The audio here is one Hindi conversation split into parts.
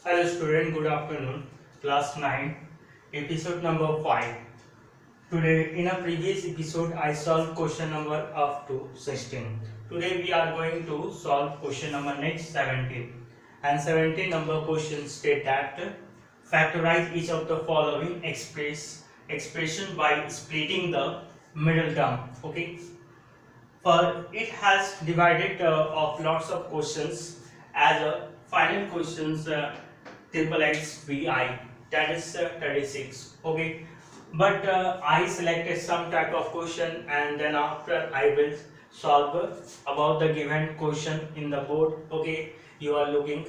Hello student, good afternoon. Class 9, episode number 5. Today in a previous episode I solved question number up to 16. Today we are going to solve question number next 17. And 17 number question state that factorize each of the following expression by splitting the middle term. Okay. For it has divided of lots of questions as a final questions triple x vi, that is 36. Okay, but I selected some type of question and then after I will solve about the given question in the board. Okay, you are looking.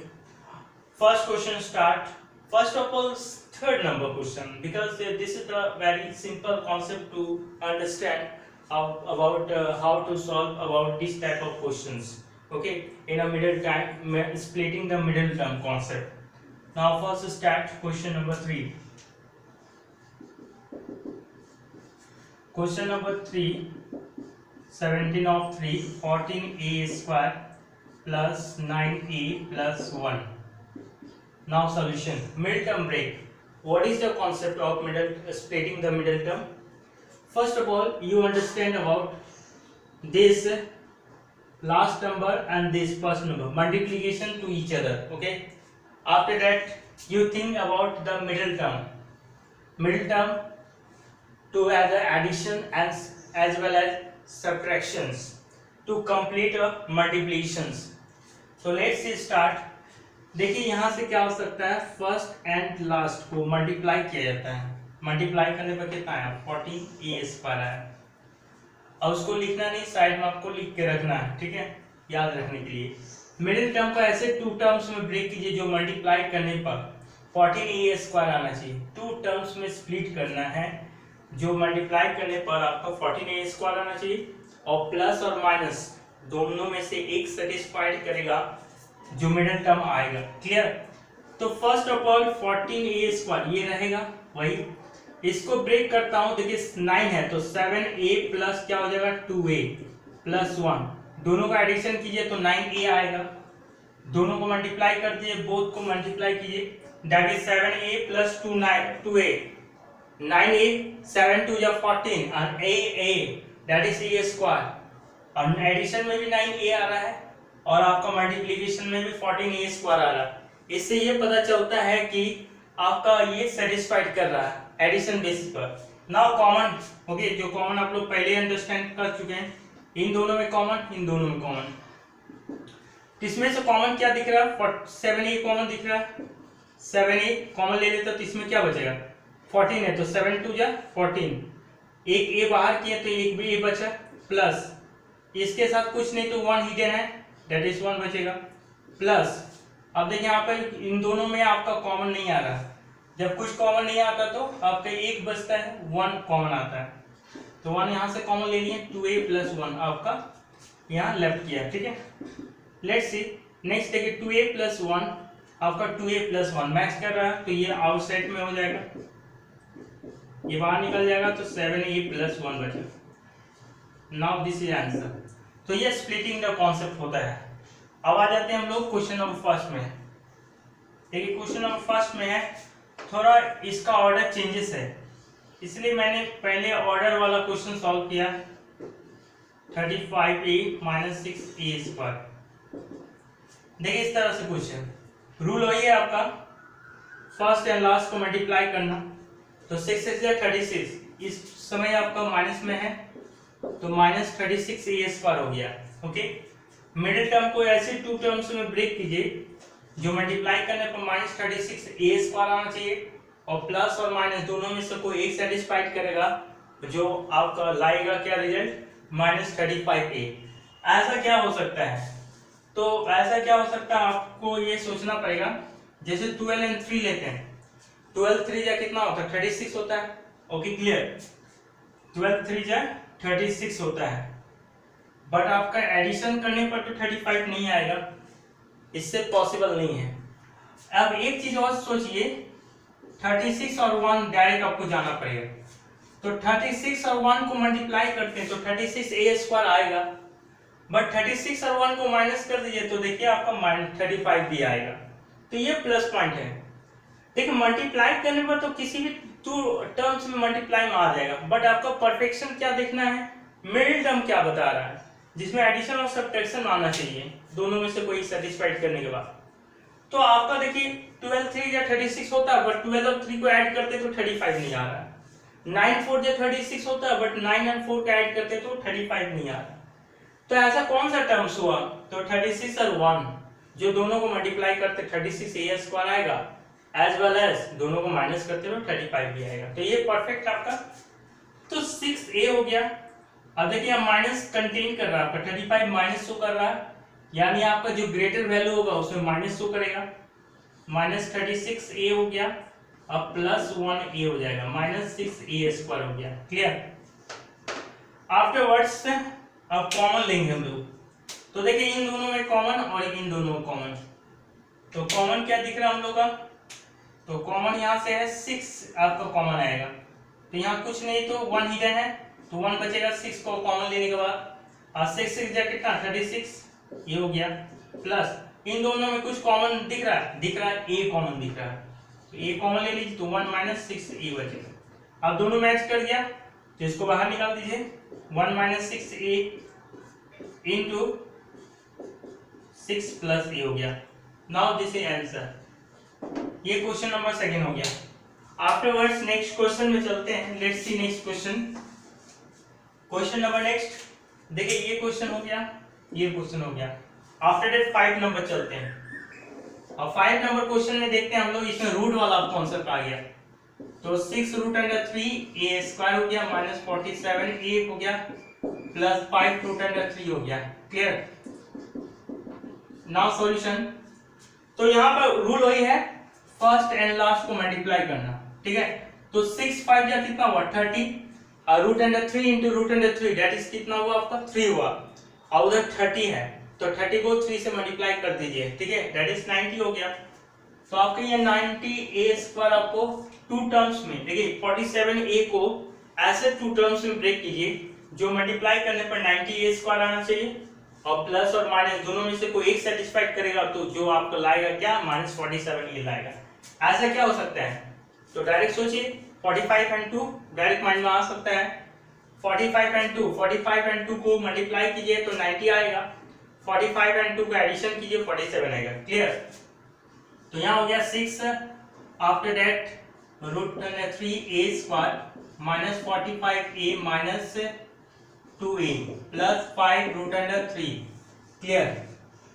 First question start. First of all, third number question, because this is a very simple concept to understand about how to solve about this type of questions. Okay, in a middle time, splitting the middle term concept. Now first start question number 3. Question number 3, 17 of 3, 14a square plus 9a plus 1. Now solution. Middle term break. What is the concept of splitting the middle term? First of all, you understand about this last number and this first number, multiplication to each other. Okay. After that, you think about the middle term. Middle term to add addition and as well as subtractions to complete multiplications. So let's see start. देखिए यहाँ से क्या हो सकता है, फर्स्ट एंड लास्ट को मल्टीप्लाई किया जाता है. मल्टीप्लाई करने पर कितना है, 14a स्क्वायर है. अब उसको लिखना नहीं, साइड में आपको लिख के रखना है. ठीक है, याद रखने के लिए. मिडिल टर्म को ऐसे टू टर्म्स में ब्रेक कीजिए जो मल्टीप्लाई करने पर 14a स्क्वायर आना चाहिए. टू टर्म्स में स्प्लिट करना है जो मल्टीप्लाई करने पर आपको 14a स्क्वायर आना चाहिए और प्लस और माइनस दोनों में से एक सेटिस्फाइड करेगा जो मिडिल टर्म आएगा. क्लियर. तो first of all 14a square ये रहेगा वही. इसको ब्रेक करता हूं. देखिए 9 है तो 7a प्लस क्या हो जाएगा 2a प्लस 1. दोनों का एडिशन कीजिए तो 9a आएगा. दोनों को मल्टीप्लाई कर दिए, बोथ को मल्टीप्लाई कीजिए, that is 7a plus 2a 9a 7 2 या 14 और a that is a square. और एडिशन में भी 9a आ रहा है और आपका मल्टीप्लिकेशन में भी 14a स्क्वायर आ रहा है. इससे ये पता चलता है कि आपका ये सेटिस्फाइड कर रहा है एडिशन बेसिस पर. Now common. ओके, जो कॉमन आप लोग पहले अंडरस्टैंड कर चुके हैं. इन दोनों में कॉमन, इन दोनों में कॉमन. इसमें से कॉमन क्या दिख रहा है, 7a कॉमन दिख रहा है. 7a कॉमन ले लेते तो इसमें क्या बचेगा, 14 है तो 7 2 जा 14. एक a बाहर किया तो एक भी a बचा प्लस इसके साथ कुछ नहीं तो 1 हिडन है दैट इज 1 बचेगा प्लस. अब देखिए यहाँ पर इन दोनों में आपका कॉमन नहीं आ रहा. जब कुछ कॉमन नहीं आता तो आपका एक बचता है, 1 कॉमन आता है तो 1 यहाँ से कॉमन ले लिए, 2a प्लस 1 आपका यहाँ लेफ्ट किया. ठीक है, लेट्स सी नेक्स्ट. देखिए 2a प्लस 1 आपका 2a प्लस 1 मैच कर रहा है तो ये आउटसाइड में हो जाएगा, ये बाहर निकल जाएगा तो 7a प्लस 1 बचा. Now this is answer. तो ये स्प्लिटिंग द कॉन्सेप्ट होता है. अब आ जाते हैं हम लोग क्वेश्चन नंबर फर्स्ट में. देखिए क्वेश्चन नंबर फर्स्ट में है, थोड़ा इसका ऑर्डर चेंजेस है इसलिए मैंने पहले ऑर्डर वाला क्वेश्चन सॉल्व किया. 35a minus 6a square. देखिए इस तरह से क्वेश्चन. रूल वही है आपका, फर्स्ट एंड लास्ट को मल्टीप्लाई करना. तो 6 6 या 36, इस समय आपका माइनस में है तो माइनस 36a स्क्वायर हो गया. ओके, मिडिल टर्म को ऐसे टू टर्म्स में ब्रेक कीजिए जो मल्टीप्लाई करने पर माइनस 36a स्क्वायर आना चाहिए और प्लस और माइनस दोनों में से कोई एक सेटिस्फाइड करेगा जो आपका लाएगा क्या रिजल्ट, माइनस 35a. ऐसा क्या हो सकता है, तो ऐसा क्या हो सकता है आपको ये सोचना पड़ेगा. जैसे 12 एंड 3 लेते हैं, 12 3 जा कितना होता है, 36 होता है. ओके क्लियर, 12 3 जा 36 होता है. बट आपका एडिशन करने पर तो 35 नहीं आएगा, इससे पॉसिबल नहीं है. अब एक चीज और सोचिए, 36 और 1 डायरेक्ट आपको जाना पड़ेगा. तो 36 और 1 को मल्टीप्लाई करते हैं तो 36a स्क्वायर आएगा. बट 36 और 1 को माइनस कर दीजिए तो देखिए आपका -35 भी आएगा. तो ये प्लस पॉइंट है। देखिए मल्टीप्लाई करने पर तो किसी भी टू टर्म्स में मल्टीप्लाई में आ जाएगा, बट आपका परफेक्शन क्या देखना है, मिडिल टर्म क्या बता रहा है, जिसमें एडिशन और सब्ट्रैक्शन आना चाहिए दोनों में से कोई सेटिस्फाइड करने के बाद। तो आपका देखिए 12 3 या 36 होता है, बट 12 और 3 को ऐड करते तो 35 नहीं आ रहा है। 9 4 या 36 होता है, बट 9 और 4 को ऐड करते तो 35 नहीं आ रहा। तो ऐसा कौन सा टर्म्स हुआ, तो 36 और 1 जो दोनों को मल्टीप्लाई करते 36 a² आएगा, एज वेल एज दोनों को माइनस करते हो 35 भी आएगा। तो ये परफेक्ट आपका तो 6a हो गया। अब देखिए माइनस कंटेन कर रहा है आपका 35 माइनस शो कर रहा है, यानी आपका जो ग्रेटर वैल्यू होगा उसमें माइनस शो करेगा। माइनस 36a हो गया, अब प्लस 1a हो जाएगा, माइनस 6a² हो गया। क्लियर। आफ्टरवर्ड्स अब कॉमन लेंगे हम लोग, तो देखिए इन दोनों में कॉमन और इन दोनों में कॉमन, तो कॉमन क्या दिख रहा है हम लोग का, तो कॉमन यहाँ से है 6 आपका कॉमन आएगा, तो यहाँ कुछ नहीं तो 1 हिडन है, तो 1 बचेगा 6 को कॉमन लेने के बाद, और 6 6 जा कितना 36 ये हो गया, प्लस इन दोनों में कुछ कॉमन दिख रहा है a कॉमन दिख रहा है, तो a कॉमन ले लीजिए, तो 1 माइनस 6a बचेगा। अब दोनों मैच कर दिया तो इसको बाहर निकाल दीजिए, 1 minus 6a into 6 plus a हो गया। Now this is answer. ये क्वेश्चन नंबर 2 हो गया। आफ्टरवर्ड्स नेक्स्ट क्वेश्चन में चलते हैं, let's see next question. Question number next देखिए ये क्वेश्चन हो गया, ये क्वेश्चन हो गया। आफ्टर दैट 5 नंबर चलते हैं। अब 5 नंबर क्वेश्चन में देखते हैं हम लोग, इसमें रूट वाला कॉन्सेप्ट आ गया, तो 6 रूट अंडर 3 a² हो गया, माइनस 47a हो गया, प्लस 5 रूट अंडर 3 हो गया। क्लियर। नाउ सॉल्यूशन, तो यहाँ पर रूल वही है फर्स्ट एंड लास्ट को मल्टीप्लाई करना, ठीक है। तो 6 5 या कितना हुआ 30, और root under 3 into root under 3 that is कितना हुआ आपका 3 हुआ, और उधर 30 है तो 30 को 3 से मल्टीप्लाई कर दीजिए, ठीक है, दैट इज 90 हो गया। तो आपका ये 90a² आपको टू टर्म्स में, देखिए 47a को ऐसे टू टर्म्स में ब्रेक कीजिए जो मल्टीप्लाई करने पर 90a² आना चाहिए, और प्लस और माइनस दोनों में से कोई एक सेटिस्फाइड करेगा तो जो आपको लाएगा क्या माइनस 47 लाएगा। ऐसा क्या हो सकता है, तो डायरेक्ट सोचिए 45 एंड 2 डायरेक्ट माइंड में आ सकता है, 45 एंड 2 को मल्टीप्लाई कीजिए तो 90 आएगा, 45 एंड 2 को एडिशन कीजिए 47 आएगा। क्लियर। तो यहाँ हो गया 6, after that root 3a² minus 45a minus 2a plus 5 root under 3। Clear.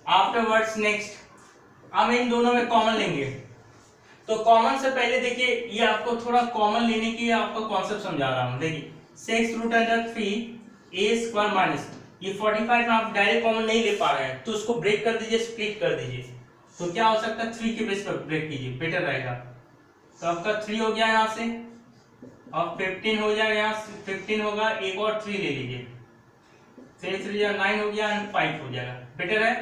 Afterwards next हम इन दोनों में कॉमन लेंगे, तो कॉमन से पहले देखिए ये आपको थोड़ा कॉमन लेने की आपको कॉन्सेप्ट समझा रहा हूं। देखिए 6 रूट अंडर 3a² माइनस ये 45 में आप डायरेक्ट कॉमन नहीं ले पा रहे हैं, तो उसको ब्रेक कर दीजिए, स्प्लिट कर दीजिए, तो क्या हो सकता है 3 के बेस पर ब्रेक कीजिए, बेटर रहेगा। तो आपका 3 हो गया यहाँ से, और 15 हो जाएगा, यहाँ 15 होगा, एक और 3 ले लीजिए, 3 3 9 हो गया एंड 5 हो जाएगा, बेटर है।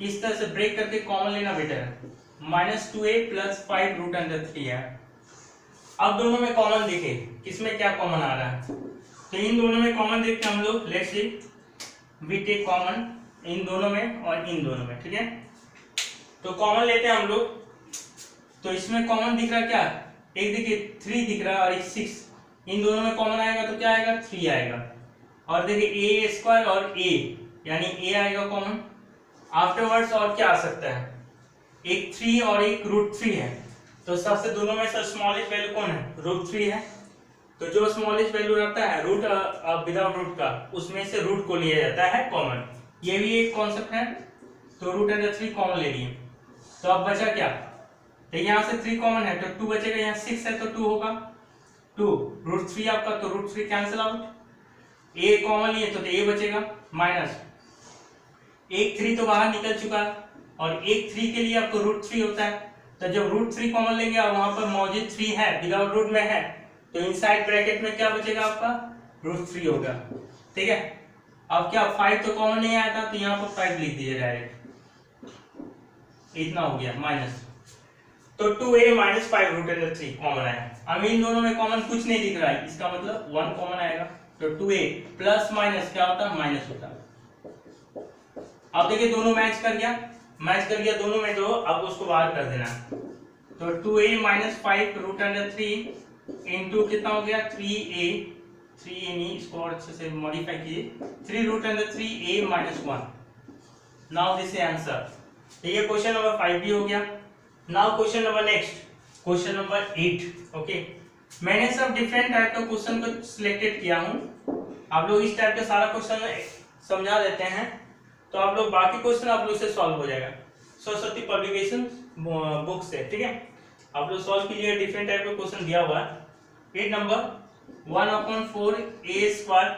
इस तरह से ब्रेक करके कॉमन लेना बेटर है। Minus 2a plus 5 root under 3 है। अब दोनों में कॉमन देखे किसमें क्या कॉमन आ रहा है, तो इन दोनों में कॉमन देखते हैं हम लोग, let's see we take common इन दोनों में और इन दोनों में, ठीक है। तो कॉमन लेते हैं हम लोग, तो इसमें कॉमन दिख रहा है क्या, एक देखिए 3 दिख रहा है और एक 6, इन दोनों में कॉमन आएगा तो क्या आएगा 3 आएगा, और देखिए a² और a यानी a आएगा कॉमन। आफ्टरवर्ड्स और क्या आ सकता है, एक 3 और एक रूट 3 है, तो सबसे दोनों में से स्मॉलेस्ट वैल्यू कौन है, रूट 3 है, तो जो स्मॉलेस्ट वैल्यू रहता है रूट विदाउट रूट का, उसमें से रूट को लिया जाता है कॉमन, ये भी एक कॉन्सेप्ट है। तो रूट अंडर 3 कॉमन ले लिए, तो अब बचा क्या, तो यहाँ से 3 कॉमन है तो 2 बचेगा, यहाँ 6 है तो 2 होगा, 2 रूट 3 आपका, तो root 3 cancel out, a common लिए तो a बचेगा, माइनस एक 3 तो बाहर निकल चुका है, और एक 3 के लिए आपको रूट 3 होता है, तो जब रूट 3 कॉमन लेंगे और वहां पर मौजूद 3 है विदाउट रूट में है, तो इनसाइड ब्रैकेट में क्या बचेगा आपका रूट 3 होगा, ठीक है। अब क्या 5 तो कॉमन नहीं आया था, तो यहाँ पर 5 लिख दीजिए डायरेक्ट, इतना हो गया माइनस, तो 2a minus 5 root under 3 common आया। अब इन दोनों में कॉमन कुछ नहीं दिख रहा है, इसका मतलब 1 कॉमन आएगा, तो 2a प्लस माइनस क्या होता है माइनस होता है। अब देखिए दोनों मैच कर गया, मैच कर गया दोनों में, तो अब उसको बाहर कर देना। तो 2a minus 5 root under 3 into कितना हो गया 3a, 3a नहीं, इसको और अच्छे से मॉडिफाई कीजिए, 3 root under 3a minus 1। Now this answer. तो ये क्वेश्चन नंबर 5 भी हो गया। Now question number next, question number 8। Okay, मैंने सब डिफरेंट टाइप का क्वेश्चन को सिलेक्टेड किया हूँ। आप लोग इस टाइप का सारा क्वेश्चन समझा देते हैं, तो आप लोग बाकी क्वेश्चन आप लोग से सॉल्व हो जाएगा सरस्वती पब्लिकेशन बुक से। ठीक है, आप लोग सॉल्व कीजिएगा, डिफरेंट टाइप का क्वेश्चन दिया हुआ है। 8 number 1/4 a square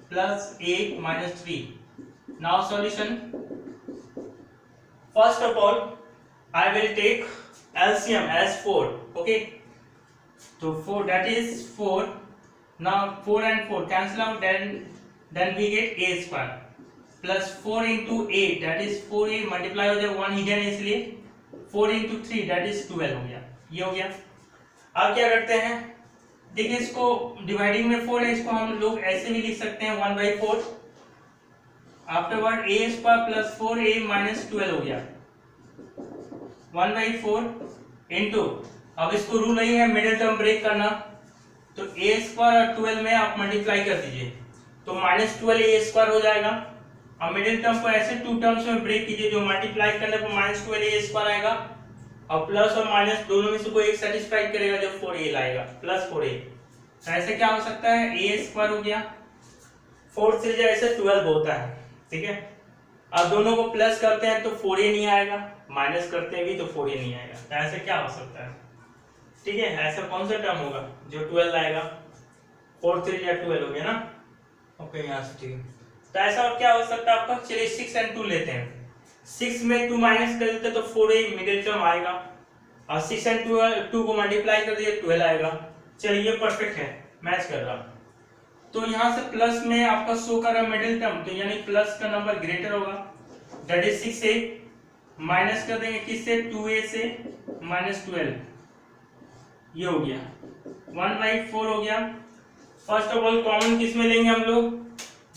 plus a minus 3। Now solution, first of all I will take LCM as 4. Okay, so 4, that is 4. Now 4 and 4 cancel out, then we get a square plus 4 into 8, that is 4a multiply हो जाए 1 hidden है इसलिए 4 into 3, that is 12 हो गया। ये हो गया। अब क्या करते हैं, देखिए इसको डिवाइडिंग में 4 है, इसको हम लोग ऐसे भी लिख सकते हैं 1/4 afterward a square plus 4a minus 12 हो गया 1/4 इंटू, अब इसको रूल नहीं है मिडिल टर्म ब्रेक करना, तो a स्क्वायर और 12 में आप मल्टीप्लाई कर दीजिए तो माइनस 12a स्क्वायर हो जाएगा। अब मिडिल टर्म को ऐसे टू टर्म्स में ब्रेक कीजिए, जो मल्टीप्लाई करने पर माइनस 12a स्क्वायर आएगा और प्लस और माइनस दोनों में से कोई एक सेटिस्फाई करेगा, जो 4a लाएगा प्लस 4a। तो ऐसे क्या हो सकता है, a स्क्वायर हो गया 4 से ऐसे 12 होता है। ठीक है, अब दोनों को प्लस करते हैं तो 4a नहीं आएगा, माइनस करते हैं भी तो 4a नहीं आएगा। तो ऐसे क्या हो सकता है, ठीक है, ऐसा कौन सा टर्म होगा जो 12 आएगा, 4 3 या 12 हो गया ना। ओके, यहाँ से ठीक है। तो ऐसा और क्या हो सकता है आपका, चलिए 6 and 2 लेते हैं, 6 में 2 माइनस कर देते तो 4a मिडिल टर्म आएगा, और 6 and 2 को मल्टीप्लाई कर दिए 12 आएगा। चलिए ये परफेक्ट है, मैच कर रहा। तो यहाँ से प्लस में आपका शो कर रहा मिडिल टर्म, तो यानी प्लस का नंबर ग्रेटर होगा, दैट इज 6a, माइनस कर देंगे किससे 2a से माइनस 12, ये हो गया 1/4 हो गया। फर्स्ट ऑफ ऑल कॉमन किस में लेंगे हम लोग,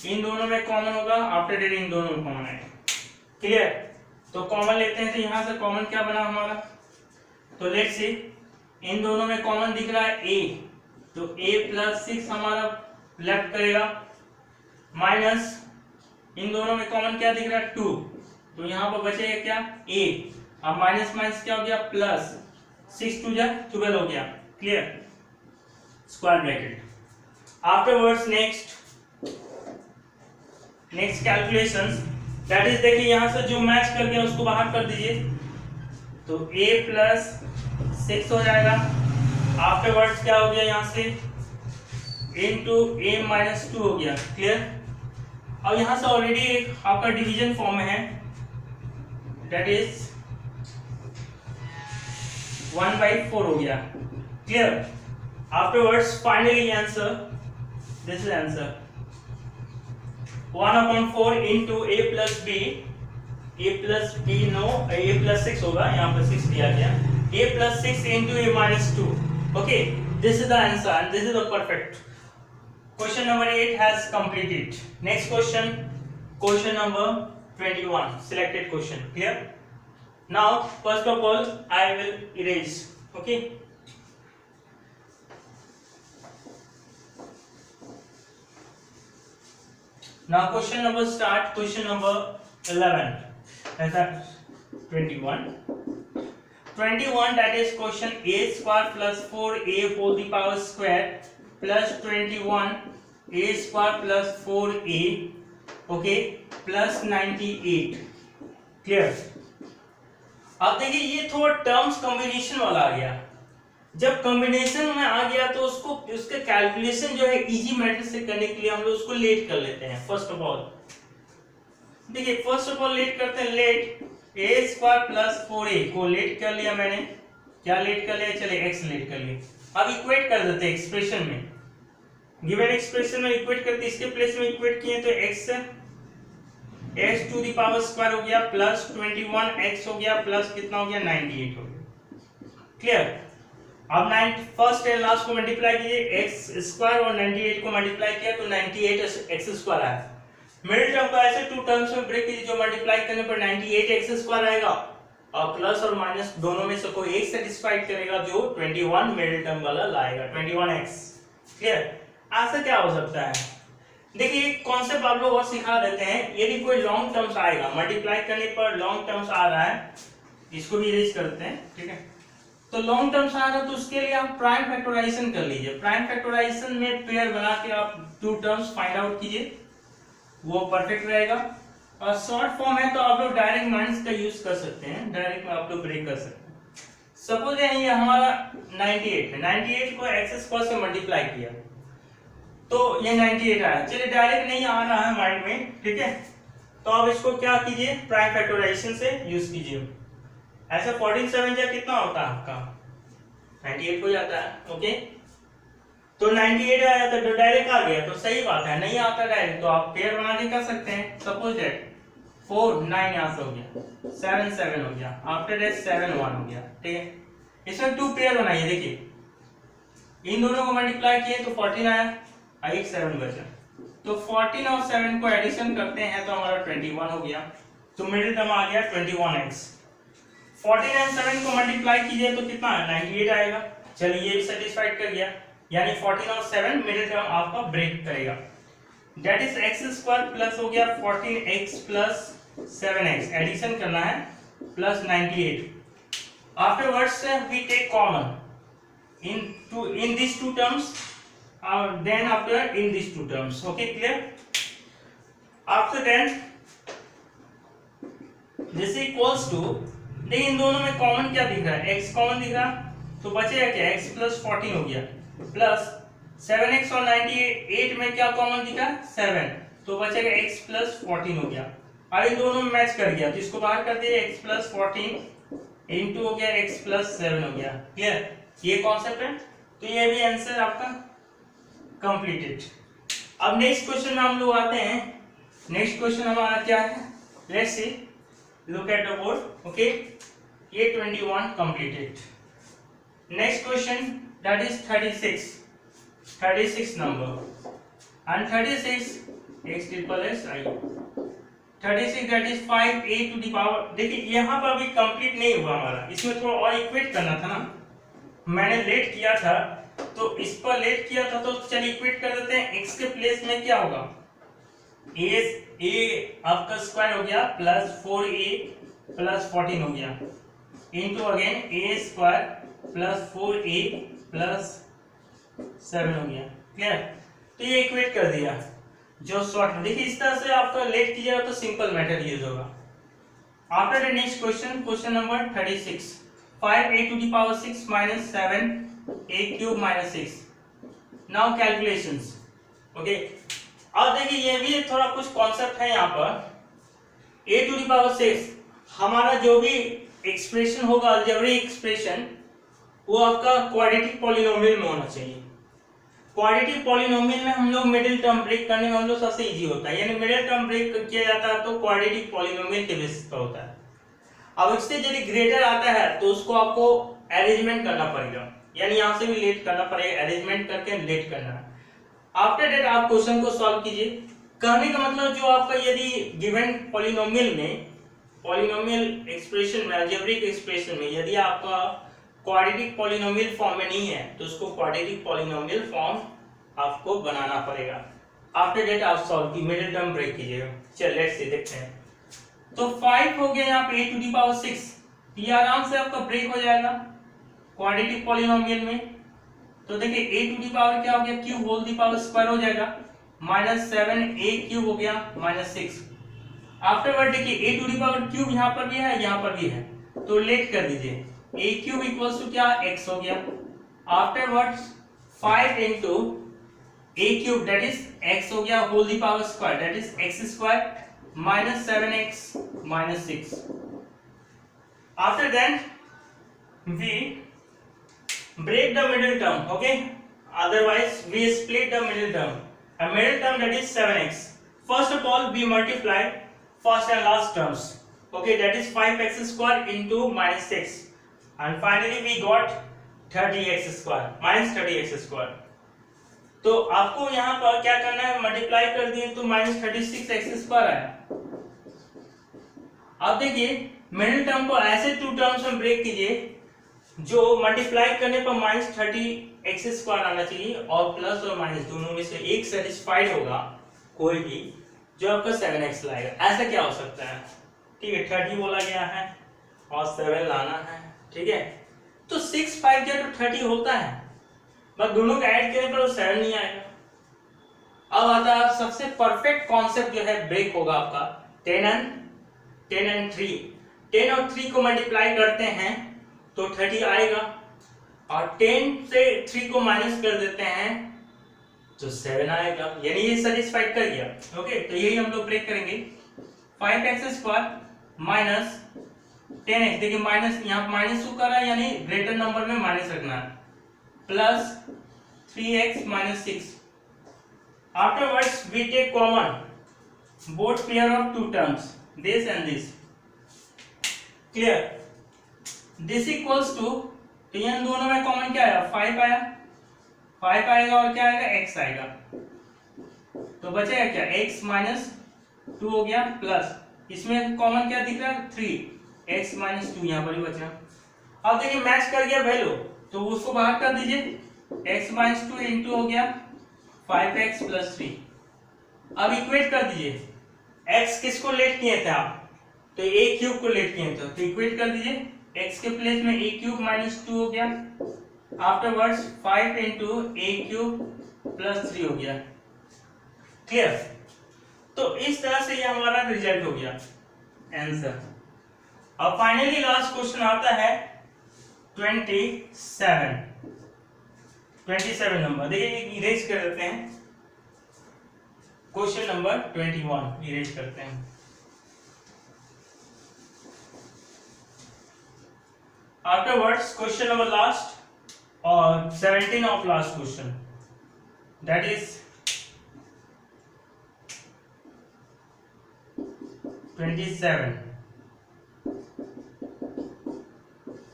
इन दोनों में कॉमन होगा, आफ्टर डेट इन दोनों में कॉमन आएगा। क्लियर, तो कॉमन लेते हैं, तो यहाँ से कॉमन क्या बना हमारा, तो लेट्स सी इन दोनों में कॉमन दिख रहा है a, तो a प्लस 6 हमारा लेफ्ट करेगा, माइनस इन दोनों में कॉमन क्या दिख रहा है 2, तो यहाँ पर बचेगा क्या a, अब माइनस माइनस क्या हो गया प्लस, 6 2 जा 12 हो गया। Clear, square bracket. Afterwards next calculations, that is देखिए यहाँ से जो मैच कर गया उसको बाहर कर दीजिए, तो a प्लस 6 हो जाएगा। आफ्टरवर्ड्स क्या हो गया यहाँ से इनटू a माइनस 2 हो गया। क्लियर, अब यहाँ से ऑलरेडी एक आपका डिवीजन फॉर्म है, दैट इज 1/4 हो गया। Clear, afterwards finally answer, this is answer 1/4 into a plus b, a plus b no a plus 6 होगा, यहाँ पर 6 दिया गया, a plus 6 into a minus 2। Okay, this is the answer and this is the perfect. Question number 8 has completed. Next question, question number 21, selected question. Clear? Now, first of all, I will erase. Okay? Now, question number start. Question number 11. That's 21. 21, that is question a square plus 4a whole the power square plus 21 a square plus 4a, okay, plus 98. Clear, अब देखिए ये थोड़ा टर्म्स कॉम्बिनेशन वाला आ गया, जब कॉम्बिनेशन में आ गया तो उसको उसके कैलकुलेशन जो है इजी मेथड से करने के लिए हम लोग उसको लेट कर लेते हैं। फर्स्ट ऑफ ऑल देखिए, फर्स्ट ऑफ ऑल लेट करते हैं, late a square plus 4a को लेट कर लिया मैंने, क्या लेट कर लिया, चले x लेट कर लिया। अब इक्वेट कर देते हैं एक्सप्रेशन में, गिवन एक्सप्रेशन में इक्वेट करते, इसके प्लेस में इक्वेट किए तो x to the power square हो गया प्लस 21x हो गया प्लस कितना हो गया 98 हो गया। क्लियर, अब 9 फर्स्ट एंड लास्ट को मल्टीप्लाई कीजिए, x स्क्वायर और 98 को मल्टीप्लाई किया तो 98x स्क्वायर आया। मिडिल टर्म को ऐसे टू टर्म्स में ब्रेक कीजिए जो मल्टीप्लाई करने पर 98x² आएगा और प्लस और माइनस दोनों में से कोई एक सेटिस्फाइड करेगा जो 21 मिडिल टर्म वाला लाएगा 21x। क्लियर? ऐसा क्या हो सकता है? देखिए कॉन्सेप्ट आप लोग और सिखा देते हैं। यदि कोई लॉन्ग टर्म्स आएगा, मल्टीप्लाई करने पर लॉन्ग टर्म्स आ रहा है, इसको भी इरेज करते हैं, ठीक है। तो लॉन्ग टर्म्स आ रहा है तो उसके लिए आप प्राइम फैक्टराइजेशन कर लीजिए। प्राइम फैक्टराइजेशन में पेयर बना के आप टू टर्म्स फाइंड आउट कीजिए, वो परफेक्ट रहेगा। और शॉर्ट फॉर्म है तो आप लोग डायरेक्ट माइनस का यूज कर सकते हैं, डायरेक्ट में आप लोग ब्रेक कर सकते हैं। सपोज ये हमारा 98 है, 98 को x² से मल्टीप्लाई किया तो ये 98 आया। चलिए डायरेक्ट नहीं आ रहा है माइंड में, ठीक है, तो आप इसको क्या कीजिए, प्राइम फैक्टराइजेशन से यूज कीजिए। ऐसा 14 या कितना होता है आपका 98 हो जाता है। ओके, तो 98 आया था तो डायरेक्ट आ गया तो सही बात है। नहीं आता डायरेक्ट तो आप पेयर बना के कर सकते हैं। सपोज दैट 4 9 यहाँ से हो गया, 7 7 हो गया, आफ्टर दैट 7 1 हो गया, ठीक है। इसमें टू पेयर बनाइए। देखिए इन दोनों को मल्टीप्लाई किए तो 14 आया, एक 7 बचा, तो 14 और 7 को एडिशन करते हैं तो हमारा 21 हो गया। तो मिडिल टर्म आ गया 21x। 14 और 7 को मल्टीप्लाई कीजिए तो कितना है, 98 आएगा। चलिए ये भी सेटिस्फाइड कर गया, यानी 14 और 7 मिडिल टर्म आपका ब्रेक करेगा। दैट इज x² प्लस हो गया 14x प्लस 7x, एडिशन करना है, plus 98। Afterwards we take common in these two terms, then after in these two terms. Okay, clear? After then this equals to, देखिए इन दोनों में कॉमन क्या दिख रहा है, x कॉमन दिख रहा, तो बचेगा क्या, x प्लस 14 हो गया, प्लस 7x और 98 में क्या कॉमन दिखा, 7, तो बचेगा x प्लस 14 हो गया। अब इन दोनों में मैच कर गया तो इसको बाहर कर दिए, x प्लस 14 इंटू हो गया x प्लस 7 हो गया। क्लियर? ये कॉन्सेप्ट है, तो ये भी आंसर आपका कंप्लीटेड। अब नेक्स्ट क्वेश्चन में हम लोग आते हैं। नेक्स्ट क्वेश्चन हमारा क्या है, let's see, look at the board. Okay, ये 21 completed. Next question that is 36 number, and 36 x triple s i 36 that is 5a to the power. देखिए यहाँ पर अभी कंप्लीट नहीं हुआ हमारा, इसमें थोड़ा और इक्वेट करना था ना, मैंने लेट किया था तो इस पर लेट किया था, तो चलिए इक्वेट कर देते हैं। x के प्लेस में क्या होगा, a आपका स्क्वायर हो गया प्लस 4a प्लस 14 हो गया into again a square plus 4a plus 7 हो गया। क्लियर? तो ये इक्वेट कर दिया जो शॉर्ट में। देखिए इस तरह से आपका लेट किया तो सिंपल मेथड यूज होगा। After the next question, question number 36, 5a to the power 6 minus 7a cube minus 6. Now calculations. Okay. अब देखिए ये भी थोड़ा कुछ कॉन्सेप्ट है यहाँ पर। a to the power 6 हमारा जो भी एक्सप्रेशन होगा, अलजेब्रिक एक्सप्रेशन, वो आपका क्वाड्रेटिक पॉलिनोमियल में होना चाहिए। क्वाड्रेटिक पॉलिनोमियल में हम लोग मिडिल टर्म ब्रेक करने में हम लोग सबसे इजी होता है, यानी मिडिल टर्म ब्रेक किया जाता है तो क्वाड्रेटिक पॉलिनोमियल के बेसिस पर होता है। अब इससे यदि ग्रेटर आता है तो उसको आपको अरेंजमेंट करना पड़ेगा, यानी यहाँ से भी लेट करना पड़ेगा, अरेंजमेंट करके लेट करना है। आफ्टर दैट आप क्वेश्चन को सॉल्व कीजिए। कहने का मतलब जो आपका यदि गिवन पॉलिनोमियल में, पॉलिनोमियल एक्सप्रेशन में, अलजेब्रिक एक्सप्रेशन में यदि आपका क्वाड्रेटिक पॉलिनोमियल फॉर्म में नहीं है तो उसको क्वाड्रेटिक पॉलिनोमियल फॉर्म आपको बनाना पड़ेगा। आफ्टर दैट आप सॉल्व की मिडिल टर्म ब्रेक कीजिएगा। चलिए लेट्स सी, देखते हैं। तो 5 हो गया यहाँ पे a टू दी पावर 6, ये आराम से आपका ब्रेक हो जाएगा क्वाड्रेटिक पॉलिनोमियल में। तो देखिए a टू दी पावर क्या हो गया, cube whole the power square हो जाएगा, माइनस 7a क्यूब हो गया माइनस 6। आफ्टरवर्ड देखिए a to the power cube यहाँ पर भी है, यहाँ पर भी है, तो लेट कर दीजिए, a क्यूब इक्वल्स टू क्या, x हो गया। Afterward 5 into a cube that is x हो गया whole the power square that is x square minus 7x minus 6. After that we break the middle term, okay, otherwise we split the middle term. A middle term that is 7x. First of all we multiply first and last terms, okay, that is 5x square into minus 6, and finally we got 30x square minus 30x square. तो आपको यहाँ पर क्या करना है, मल्टीप्लाई कर दिए तो -36x² आया। अब देखिए मिडिल टर्म को ऐसे टू टर्म्स में ब्रेक कीजिए जो मल्टीप्लाई करने पर -30x² आना चाहिए और प्लस और माइनस दोनों में से एक सेटिस्फाइड होगा कोई भी, जो आपका 7x लाएगा। ऐसा क्या हो सकता है? ठीक है, 30 बोला गया है और 7 लाना है, ठीक है। तो 6 5 या तो 30 होता है, बस दोनों का ऐड करने पर वो 7 नहीं आएगा। अब आता है सबसे परफेक्ट कॉन्सेप्ट जो है ब्रेक होगा आपका 10 and 3। 10 और 3 को मल्टीप्लाई करते हैं तो 30 आएगा और 10 से 3 को माइनस कर देते हैं तो 7 आएगा, यानी ये सेटिस्फाइड कर गया। ओके, तो यही हम लोग ब्रेक करेंगे। 5x² माइनस 10x, देखिए माइनस यहाँ माइनस टू कर रहा है यानी ग्रेटर नंबर में माइनस रखना है, plus 3x minus 6। Afterwards we take common both pair of two terms, this and this. Clear? This equals to, तो यहाँ दोनों में कॉमन क्या आया? 5 आया, 5 आएगा और क्या आएगा? x आएगा, तो बचेगा क्या? x माइनस 2 हो गया, प्लस इसमें कॉमन क्या दिख रहा है? 3x माइनस 2 यहाँ पर ही बचा। अब देखिए मैच कर गया वैल्यू, तो उसको बाहर कर दीजिए, x माइनस 2 इंटू हो गया 5x प्लस 3। अब इक्वेट कर दीजिए, x किसको लेट किए थे आप? तो a क्यूब को लेट किए थे, तो इक्वेट कर दीजिए, x के प्लेस में a क्यूब माइनस 2 हो गया, afterwards 5 into a cube plus 3 हो गया। क्लियर? तो इस तरह से ये हमारा रिजल्ट हो गया, आंसर। अब फाइनली लास्ट क्वेश्चन आता है 27 नंबर। देखिए इरेज कर देते हैं, क्वेश्चन नंबर 21 इरेज करते हैं। आफ्टरवर्ड्स क्वेश्चन नंबर लास्ट और 17 of last question, that is 27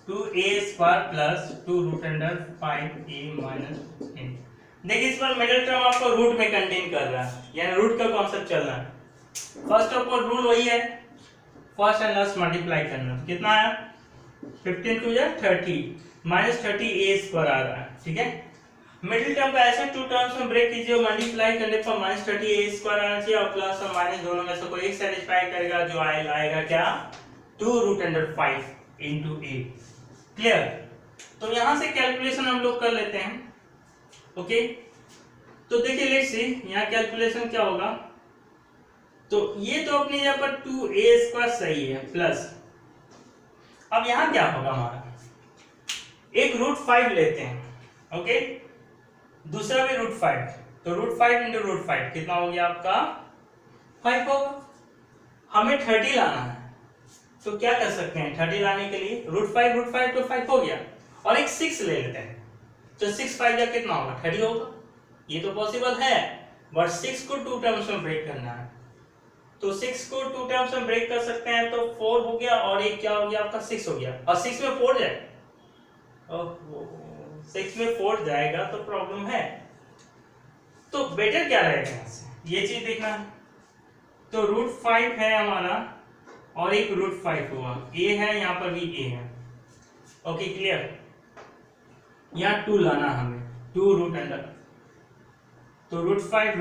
2a² plus 2 root under 5a minus 10। देखिए इस पर मिडिल टर्म आपको रूट में कंटेन कर रहा है, यानी रूट का कॉन्सेप्ट चल रहा है। फर्स्ट ऑफ ऑल रूल वही है, फर्स्ट एंड लास्ट मल्टीप्लाई करना। कितना आया? 15 टू 30 माइनस 30a² आ रहा है, ठीक है। मिडिल टर्म को ऐसे टू टर्म्स में ब्रेक कीजिए, मल्टीप्लाई करने पर माइनस 30a² आना चाहिए और प्लस और माइनस दोनों में से कोई एक सेटिस्फाई करेगा, जो आएगा क्या? 2 root under 5 into a। Clear? तो यहां से कैलकुलेशन हम लोग कर लेते हैं। ओके, तो देखिए लेट्स सी यहाँ कैलकुलेशन क्या होगा। तो ये तो अपनी जगह पर 2a² सही है, प्लस अब यहां क्या होगा हमारा? एक रूट 5 लेते हैं, ओके, दूसरा भी रूट 5, तो रूट 5 इंटू रूट 5 कितना हो गया आपका? 5 होगा। हमें 30 लाना है, तो क्या कर सकते हैं? 30 लाने के लिए रूट 5 तो 5 हो गया, और एक 6 ले लेते हैं, तो 6 5 जा कितना होगा? 30 होगा। ये तो पॉसिबल है, बट 6 को टू टर्म्स में ब्रेक करना है, तो 6 को टू टर्म्स में ब्रेक कर सकते हैं, तो 4 हो गया और एक क्या हो गया आपका? 6 हो गया, और 6 में 4 जाए, 6 में 4 जाएगा तो प्रॉब्लम है। तो बेटर क्या रहेगा यहाँ से, ये चीज देखना है। तो रूट 5 है हमारा और एक रूट 5 हुआ, a है, यहाँ पर भी a है। Okay clear? यहाँ 2 लाना हमें, 2 रूट अंडर, तो रूट 5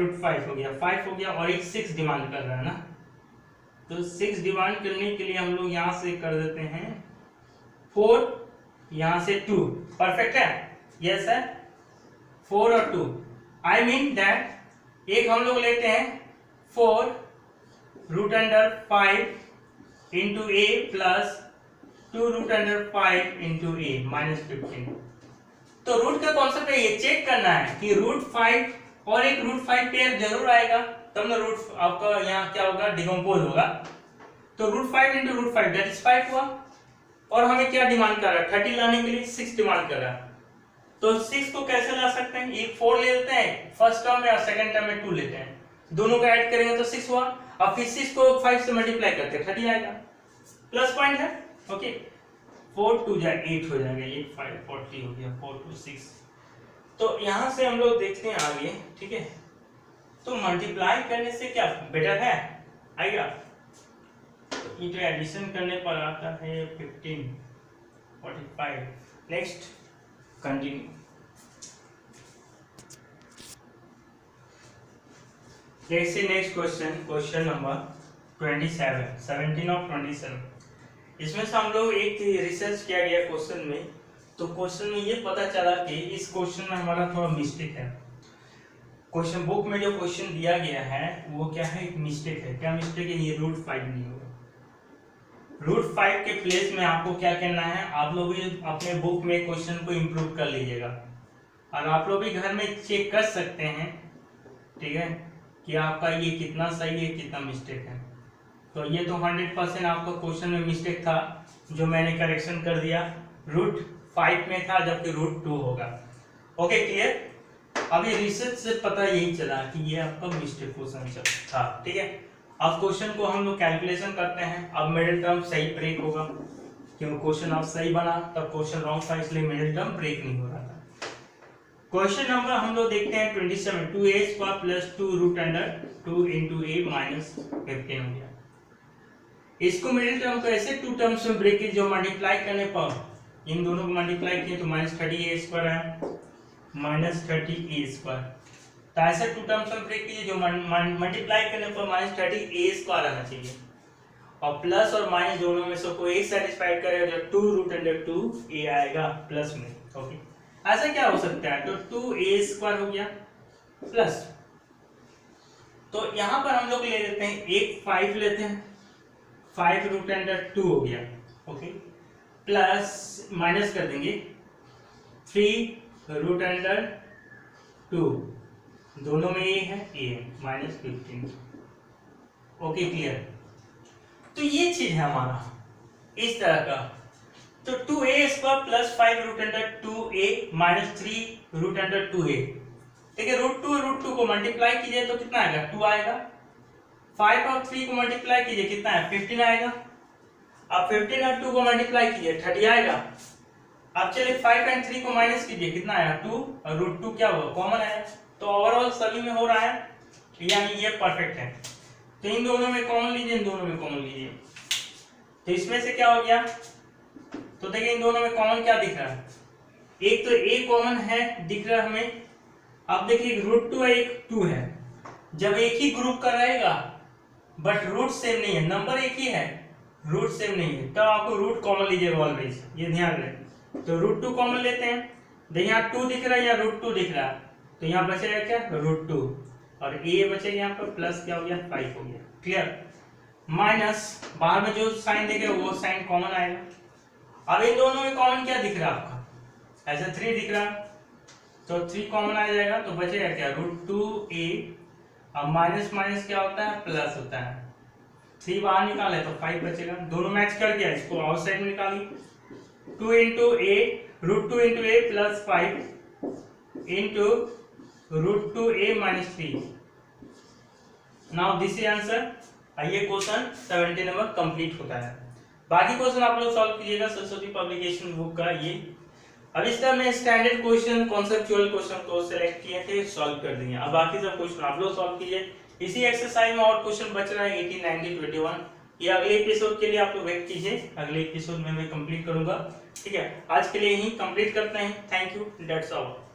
हो गया, 5 हो गया और एक 6 डिमांड कर रहा है ना, तो 6 डिमांड करने के लिए हम लोग यहाँ से कर देते हैं 4, यहाँ से 2। परफेक्ट है? यस है, 4 और 2। आई मीन दैट एक हम लोग लेते हैं 4 रूट अंडर 5 इंटू ए प्लस 2 रूट अंडर 5 इंटू ए माइनस 15। तो रूट का कॉन्सेप्ट है, ये चेक करना है कि रूट 5 और एक रूट 5 पेयर जरूर आएगा, तब ना रूट आपका यहाँ क्या होगा? डिकम्पोज होगा। तो root 5 into root 5 that is 5 हुआ, और हमें क्या डिमांड कर रहा है? 30 लाने के लिए 6 डिमांड कर रहा है। तो 6 को कैसे ला सकते हैं? एक 4 ले लेते हैं फर्स्ट टर्म में और सेकंड टर्म में 2 लेते हैं, दोनों का ऐड करेंगे तो 6 हुआ, अब फिर 6 को 5 से मल्टीप्लाई करते हैं 30 आएगा, प्लस पॉइंट है। ओके, 4 2 जा 8 हो जाएगा, 8 5 40 हो गया, 4 2 6। तो यहाँ से हम लोग देखते हैं आगे, ठीक है। तो मल्टीप्लाई करने से क्या बेटर है, आएगा। तो ये एडिशन करने पर आता है 15 45। Next continue. जैसे नेक्स्ट क्वेश्चन नंबर 27 17 ऑफ 27। इसमें से हम लोग एक रिसर्च किया गया क्वेश्चन में। तो क्वेश्चन में ये पता चला कि इस क्वेश्चन में हमारा थोड़ा मिस्टेक है। क्वेश्चन बुक में जो क्वेश्चन दिया गया है वो क्या है, एक मिस्टेक है। क्या मिस्टेक है, ये √5 नहीं होगा। √5 के प्लेस में आपको क्या करना है, आप लोग भी अपने बुक में क्वेश्चन को इम्प्रूव कर लीजिएगा और आप लोग भी घर में चेक कर सकते हैं, ठीक है, कि आपका ये कितना सही है कितना मिस्टेक है। तो ये तो 100% आपका क्वेश्चन में मिस्टेक था, जो मैंने करेक्शन कर दिया। √5 में था जबकि √2 होगा। Okay clear. अभी रिसर्च से पता यही चला कि ये आपका मिस्टेक क्वेश्चन था, ठीक है। अब क्वेश्चन को हम लोग कैलकुलेशन करते हैं। अब मिडिल टर्म सही ब्रेक होगा, क्योंकि क्वेश्चन अब सही बना, तब क्वेश्चन रॉन्ग था, इसलिए मिडिल टर्म ब्रेक नहीं हो रहा था। क्वेश्चन नंबर हम लोग देखते हैं 27 2a² + 2√2 × a - 15 हो गया। इसको मिडिल टर्म को ऐसे 2 टर्म्स में ब्रेक कीजिए, जो मल्टीप्लाई करने पर इन दोनों को मल्टीप्लाई किए तो -30a² है -30a²। तो ऐसे 2 टर्म्स में ब्रेक कीजिए, जो मल्टीप्लाई करने पर -30a² आना चाहिए, और प्लस और माइनस दोनों में से कोई एक सेटिस्फाइड करेगा, जो 2√2a आएगा प्लस में। ओके, ऐसा क्या हो सकता है, तो 2a² हो गया प्लस। तो यहां पर हम लोग ले लेते हैं एक 5 लेते हैं, 5√2 हो गया। ओके, प्लस माइनस कर देंगे 3√2, दोनों में ये है a -15। Okay clear. तो ये चीज है हमारा इस तरह का। तो 2a² + 5√2a - 3√2a, ठीक है। √2 को मल्टीप्लाई कीजिए तो कितना आएगा, 2 आएगा। 5 और 3 को मल्टीप्लाई कीजिए कितना है, 15 आएगा। अब 15 और 2 को मल्टीप्लाई कीजिए 30 आएगा। अब चलिए 5 और 3 को माइनस कीजिए, कितना आएगा 2, और √2 क्या होगा, कॉमन आया। तो ओवरऑल सभी में हो रहा है, यानी ये परफेक्ट है। तो इन दोनों में कॉमन लीजिए, इन दोनों में कॉमन लीजिए। तो इसमें से क्या हो गया, तो देखिए इन दोनों में कॉमन क्या दिख रहा है, एक तो a कॉमन है दिख रहा है हमें। अब देखिए √2 है, एक 2 है। जब एक ही ग्रुप का रहेगा बट रूट सेम नहीं है, नंबर एक ही है, रूट सेम नहीं है, तब आपको रूट कॉमन लीजिएगा ऑलवेज, ये ध्यान रखें। तो √2 कॉमन लेते हैं, देखिए यहाँ 2 दिख रहा है, यहाँ √2 दिख रहा है, तो यहाँ बचेगा क्या, √2, और a बचेगा यहाँ पर प्लस क्या हो गया, 5 हो गया। क्लियर। माइनस बाहर में जो साइन देखे वो साइन कॉमन आएगा। अब इन दोनों में कॉमन क्या दिख रहा है आपका, ऐसा 3 दिख रहा, तो 3 कॉमन आ जाएगा, तो बचेगा क्या, √2a। अब माइनस माइनस क्या होता है, प्लस होता है। 3 बाहर निकाले तो 5 बचेगा, दोनों मैच कर गया, इसको आउट साइड में निकालिए। 2 × a, √2 × a + 5 × √2a - 3। Now this is answer. ये क्वेश्चन 70 नंबर कंप्लीट होता है। बाकी क्वेश्चन आप लोग सॉल्व कीजिएगा सरस्वती पब्लिकेशन बुक का ये। अब इस तरह मैं स्टैंडर्ड क्वेश्चन, कॉन्सेप्चुअल क्वेश्चन को सिलेक्ट किए थे, सॉल्व कर दिए। अब बाकी सब क्वेश्चन आप लोग सॉल्व कीजिए। इसी एक्सरसाइज में और क्वेश्चन बच रहा है 18, 19, 21। ये अगले एपिसोड के लिए आप लोग वेट कीजिए, अगले एपिसोड में मैं कंप्लीट करूंगा, ठीक है। आज के लिए यही कंप्लीट करते हैं। Thank you, that's all.